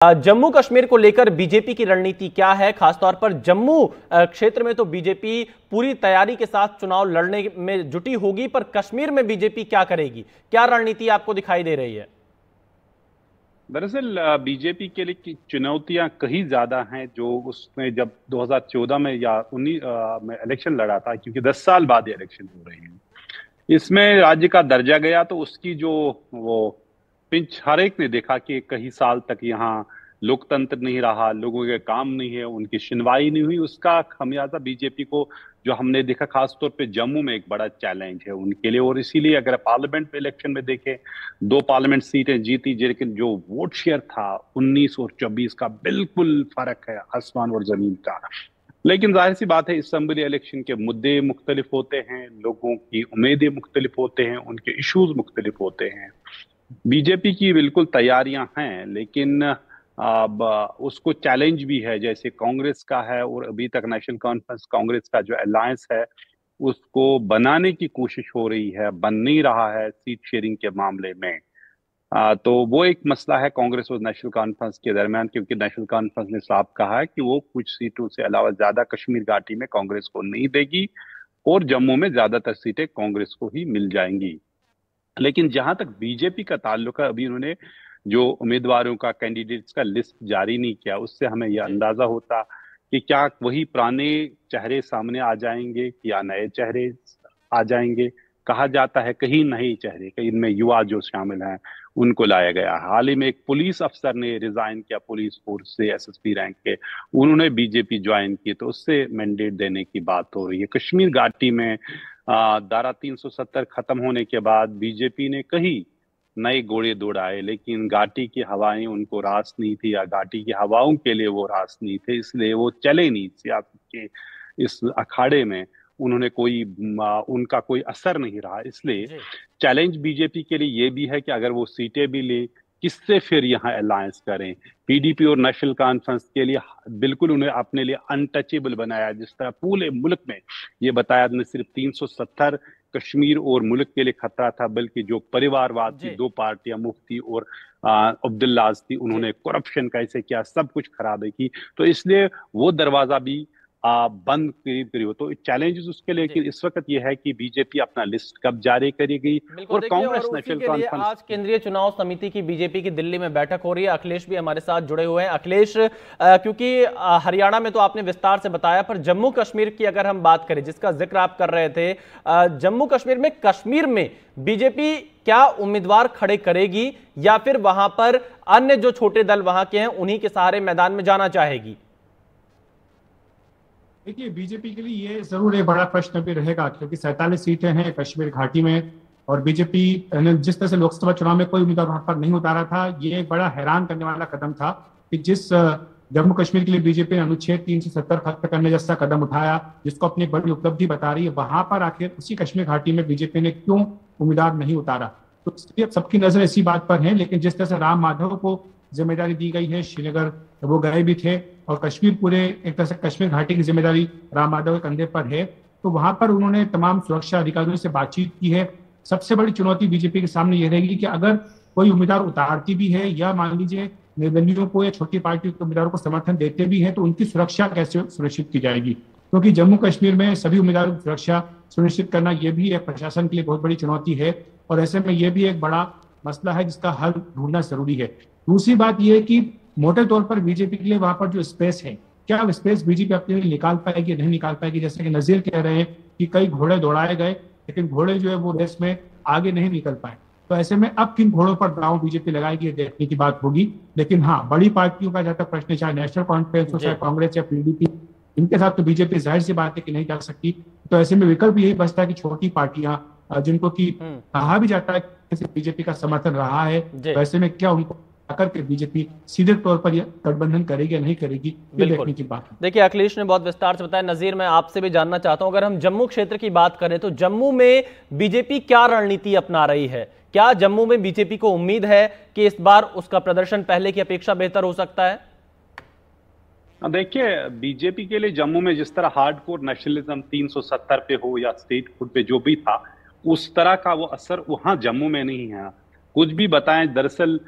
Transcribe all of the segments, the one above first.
जम्मू कश्मीर को लेकर बीजेपी की रणनीति क्या है? खासतौर पर जम्मू क्षेत्र में तो बीजेपी पूरी तैयारी के साथ चुनाव लड़ने में जुटी होगी, पर कश्मीर में बीजेपी क्या करेगी? क्या रणनीति आपको दिखाई दे रही है? दरअसल बीजेपी के लिए की चुनौतियां कहीं ज्यादा हैं जो उसने जब 2014 में या 19 में इलेक्शन लड़ा था, क्योंकि 10 साल बाद ये इलेक्शन हो रहे हैं। इसमें राज्य का दर्जा गया तो उसकी जो वो पिंच हर एक ने देखा कि कई साल तक यहाँ लोकतंत्र नहीं रहा, लोगों के काम नहीं है, उनकी सुनवाई नहीं हुई। उसका खमियाजा बीजेपी को जो हमने देखा खासतौर पे जम्मू में एक बड़ा चैलेंज है उनके लिए। और इसीलिए अगर पार्लियामेंट इलेक्शन में देखें, 2 पार्लियामेंट सीटें जीती, लेकिन जो वोट शेयर था 19 और 24 का बिल्कुल फर्क है, आसमान और जमीन का। लेकिन जाहिर सी बात है, असेंबली इलेक्शन के मुद्दे मुख्तलिफ होते हैं, लोगों की उम्मीदें मुख्तलिफ होते हैं, उनके इश्यूज मुख्तलिफ होते हैं। बीजेपी की बिल्कुल तैयारियां हैं, लेकिन अब उसको चैलेंज भी है, जैसे कांग्रेस का है। और अभी तक नेशनल कॉन्फ्रेंस कांग्रेस का जो अलायंस है उसको बनाने की कोशिश हो रही है, बन नहीं रहा है सीट शेयरिंग के मामले में। तो वो एक मसला है कांग्रेस और नेशनल कॉन्फ्रेंस के दरमियान, क्योंकि नेशनल कॉन्फ्रेंस ने साफ कहा है कि वो कुछ सीटों से अलावा ज्यादा कश्मीर घाटी में कांग्रेस को नहीं देगी और जम्मू में ज्यादातर सीटें कांग्रेस को ही मिल जाएंगी। लेकिन जहां तक बीजेपी का ताल्लुक है, अभी उन्होंने जो उम्मीदवारों का, कैंडिडेट्स का लिस्ट जारी नहीं किया, उससे हमें यह अंदाजा होता कि क्या वही पुराने चेहरे सामने आ जाएंगे या नए चेहरे आ जाएंगे। कहा जाता है कहीं नए चेहरे, कहीं इनमें युवा जो शामिल हैं उनको लाया गया। हाल ही में एक पुलिस अफसर ने रिजाइन किया पुलिस फोर्स से, एसएसपी रैंक के, उन्होंने बीजेपी ज्वाइन की, तो उससे मैंडेट देने की बात हो रही है। कश्मीर घाटी में धारा 370 खत्म होने के बाद बीजेपी ने कहीं नए घोड़े दौड़ाए, लेकिन घाटी की हवाएं उनको रास नहीं थी, या घाटी की हवाओं के लिए वो रास नहीं थे, इसलिए वो चले नहीं सियासत के इस अखाड़े में। उन्होंने कोई उनका कोई असर नहीं रहा। इसलिए जी। चैलेंज बीजेपी के लिए ये भी है कि अगर वो सीटें भी ले, किससे फिर यहाँ अलायंस करें। पीडीपी और नेशनल कॉन्फ्रेंस के लिए बिल्कुल उन्हें अपने लिए अनटचेबल बनाया, जिस तरह पूरे मुल्क में ये बताया न सिर्फ 370 कश्मीर और मुल्क के लिए खतरा था, बल्कि जो परिवारवाद की 2 पार्टियां मुफ्ती और अब्दुल्लाज थी, जी। उन्होंने करप्शन कैसे किया, सब कुछ खराबे की। तो इसलिए वो दरवाजा भी बंद करीब करीब हो। तो चैलेंजेस उसके लिए कि इस वक्त ये है कि बीजेपी अपना लिस्ट कब जारी करेगी। बिल्कुल, और देखिए, और कांग्रेस उसी नेशनल के लिए कॉन्फ्रेंस आज केंद्रीय चुनाव समिति की बीजेपी की दिल्ली में बैठक हो रही है। अखिलेश भी हमारे साथ जुड़े हुए हैं। अखिलेश, क्योंकि हरियाणा में तो आपने विस्तार से बताया, पर जम्मू कश्मीर की अगर हम बात करें, जिसका जिक्र आप कर रहे थे, जम्मू कश्मीर में बीजेपी क्या उम्मीदवार खड़े करेगी, या फिर वहां पर अन्य जो छोटे दल वहां के हैं उन्हीं के सहारे मैदान में जाना चाहेगी? देखिए, बीजेपी के लिए ये जरूर एक बड़ा प्रश्न भी रहेगा, क्योंकि 47 सीटें हैं कश्मीर घाटी में, और बीजेपी ने जिस तरह से लोकसभा चुनाव में कोई उम्मीदवार वहां पर नहीं उतारा था, ये एक बड़ा हैरान करने वाला कदम था कि जिस जम्मू कश्मीर के लिए बीजेपी ने अनुच्छेद 370 खत्म करने जैसा कदम उठाया, जिसको अपनी बड़ी उपलब्धि बता रही है, वहां पर आखिर उसी कश्मीर घाटी में बीजेपी ने क्यों उम्मीदवार नहीं उतारा। तो सबकी नजर इसी बात पर है। लेकिन जिस तरह से राम माधव को जिम्मेदारी दी गई है, श्रीनगर वो गए भी थे, और कश्मीर पूरे एक तरह से कश्मीर घाटी की जिम्मेदारी राम माधव के कंधे पर है, तो वहां पर उन्होंने तमाम सुरक्षा अधिकारियों से बातचीत की है। सबसे बड़ी चुनौती बीजेपी के सामने यह रहेगी कि अगर कोई उम्मीदवार उतारती भी है, या मान लीजिए निर्दलीयों को या छोटी पार्टी के उम्मीदवारों को समर्थन देते भी हैं, तो उनकी सुरक्षा कैसे सुनिश्चित की जाएगी, क्योंकि जम्मू कश्मीर में सभी उम्मीदवारों की सुरक्षा सुनिश्चित करना यह भी एक प्रशासन के लिए बहुत बड़ी चुनौती है, और ऐसे में यह भी एक बड़ा मसला है जिसका हल ढूंढना जरूरी है। दूसरी बात यह है कि मोटे तौर पर बीजेपी के लिए वहां पर जो स्पेस है, क्या वो स्पेस बीजेपी अपने लिए निकाल पाएगी, नहीं निकाल पाएगी। जैसे कि नजीर कह रहे हैं कि कई घोड़े दौड़ाए गए, लेकिन घोड़े जो है वो रेस में आगे नहीं निकल पाए। तो ऐसे में अब किन घोड़ों पर दांव बीजेपी लगाएगी, ये देखने की बात होगी। लेकिन हाँ, बड़ी पार्टियों का जहां तक प्रश्न, चाहे नेशनल कॉन्फ्रेंस हो, चाहे कांग्रेस या पीडीपी, इनके साथ तो बीजेपी जाहिर सी बात है कि नहीं जा सकती। तो ऐसे में विकल्प यही बचता है कि छोटी पार्टियां, जिनको की कहा भी जाता है कि बीजेपी का समर्थन रहा है, वैसे में क्या उनको करके बीजेपी सीधे तौर पर गठबंधन करेगी या नहीं करेगी, ये देखने की बात है। देखिए, अखिलेश ने बहुत विस्तार से बताया। नजीर, मैं आपसे भी जानना चाहता हूं, अगर हम जम्मू क्षेत्र की बात करें तो जम्मू में बीजेपी क्या रणनीति अपना रही है? क्या जम्मू में बीजेपी को उम्मीद है कि इस बार उसका प्रदर्शन पहले की अपेक्षा बेहतर हो सकता है? देखिए, बीजेपी के लिए जम्मू में जिस तरह हार्डकोर नेशनलिज्म 370 पे हो या स्टेट खुद पे जो भी था, उस तरह का वो असर वहां जम्मू में नहीं है। कुछ भी बताएं। दरअसल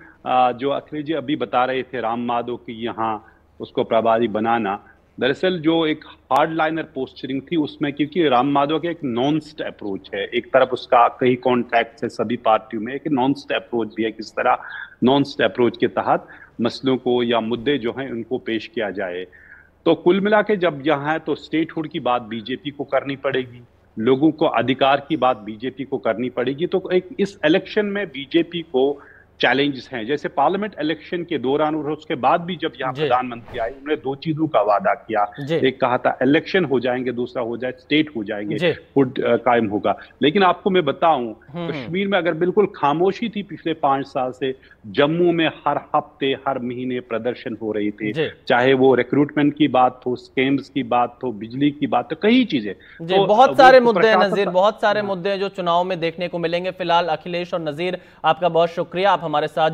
जो अखिलेश जी अभी बता रहे थे राम माधव की यहाँ उसको प्रभारी बनाना, दरअसल जो एक हार्ड लाइनर पोस्चरिंग थी उसमें, क्योंकि राम माधव का एक नॉन स्टेप अप्रोच है, एक तरफ उसका कई कॉन्टैक्ट है सभी पार्टियों में, एक नॉन स्टेप अप्रोच भी है, किस तरह नॉन स्टेप अप्रोच के तहत मसलों को या मुद्दे जो हैं उनको पेश किया जाए। तो कुल मिला के जब यहाँ है तो स्टेटहुड की बात बीजेपी को करनी पड़ेगी, लोगों को अधिकार की बात बीजेपी को करनी पड़ेगी। तो एक इस इलेक्शन में बीजेपी को चैलेंजेस हैं, जैसे पार्लियामेंट इलेक्शन के दौरान और उसके बाद भी जब यहाँ प्रधानमंत्री आए उन्होंने दो चीजों का वादा किया, एक कहा था इलेक्शन हो जाएंगे, दूसरा हो जाए स्टेट हो जाएंगे, हुड कायम होगा। लेकिन आपको मैं बताऊं कश्मीर में अगर बिल्कुल खामोशी थी पिछले 5 साल से, जम्मू में हर हफ्ते हर महीने प्रदर्शन हो रहे थे, चाहे वो रिक्रूटमेंट की बात हो, स्कैम्स की बात हो, बिजली की बात हो, कई चीजें। तो बहुत सारे मुद्दे हैं नजीर, बहुत सारे मुद्दे हैं जो चुनाव में देखने को मिलेंगे। फिलहाल अखिलेश और नजीर आपका बहुत शुक्रिया, आप हमारे साथ